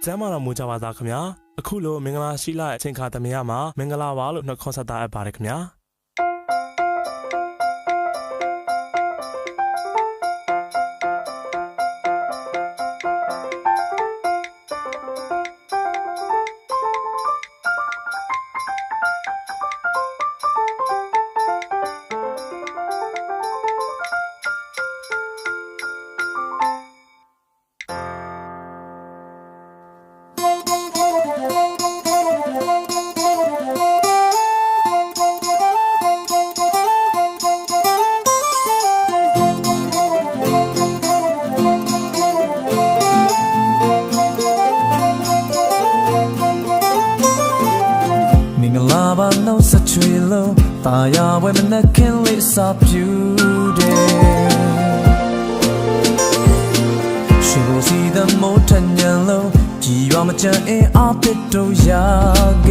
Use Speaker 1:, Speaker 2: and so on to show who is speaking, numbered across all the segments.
Speaker 1: ကျမ်းမာတော်မူကြပါသားခင်ဗျာအခုလိုမင်္ဂလာရှိလာတဲ့အချိန်ခါသမယမှာမင်္ဂလာပါလို့နှုတ်ခွန်းဆက်တာအပ်ပါတယ်ခင်ဗျာตายาไว้มันนักขึ้นลิซาพิวเดชีวิตสีดำโมทันยันโลจีวามาจันเออาปิดตัวยาเก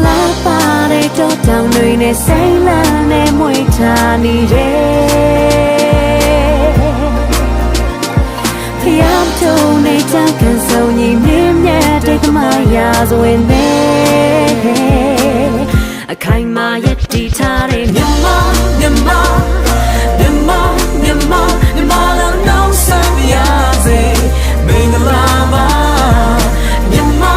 Speaker 1: ลาปาเรโจตังหนุ่ยในเซลาในมวยทานีเรพยายามทูในจังกันโซยิมเนียมแย่เด็กมายาสวยเน่အခိုင်မာရည်တည်ထားတဲ့မြန်မာလုံးလုံးဆမ်းပြရစေမင်္ဂလာပါမြန်မာ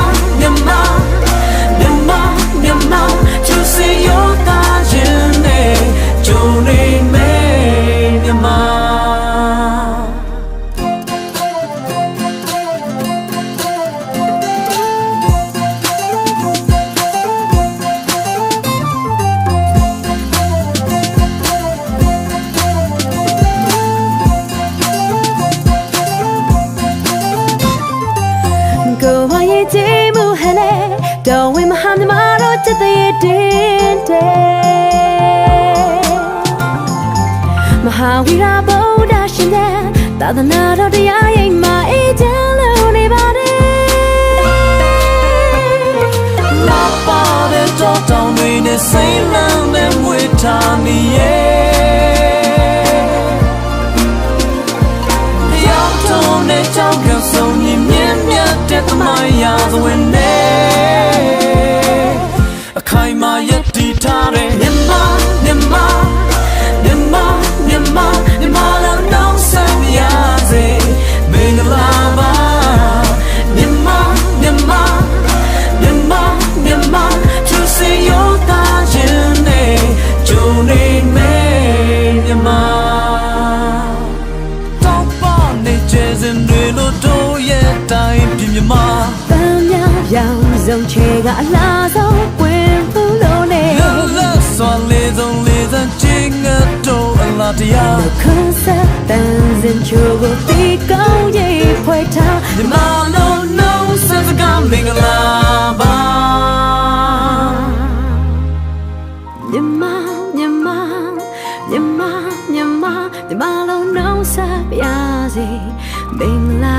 Speaker 1: ချူစီရောတာခြင်းနဲ့ဂျုံနေမယ်မြန်မာတော်ဝင်မဟာမြမတို့ချစ်တဲ့တင်းတဲ့မဟာဝီရဗုဒ္ဓရှင်တဲ့သာသနာတော်တရားရိပ်မှာအေးချမ်းလို့နေပါတယ်လာပါတဲ့တော်တောင်တွေနဲ့စိမ့်လန်းတဲ့မွေထားနေရဲ့ရောက်တော့တဲ့ကြောင့်ကဆုံးညီမြတ်မြတ်တဲ့သမိုင်းရာဇဝင်နဲ့အခိုင်မာရည်တည်ထားတဲ့မြန်မာလုံးလုံးဆမ်းပြရစေမင်္ဂလာပါမြန်မာချူစီရောတာခြင်းနဲ့ဂျုံနေမယ်မြန်မာတောက်ပါနေကျစင်တွေလို့တို့ရဲ့တိုင်းပြမြန်မာပန်းများရောင်စုံချေကအလားဆုံးဝင်ဘူးလို့နေလောစွာလေးစုံလေးစံချင်းငတ်တော့အလားတရားခွန်းဆက်တန်စင်ချိုကိုတီကောင်းရေးဖွဲ့ထားမြန်မာလုံးလုံးစစကမင်္ဂလာပါမြန်မာလုံးလုံးဆက်ပြစေမင်္ဂလာ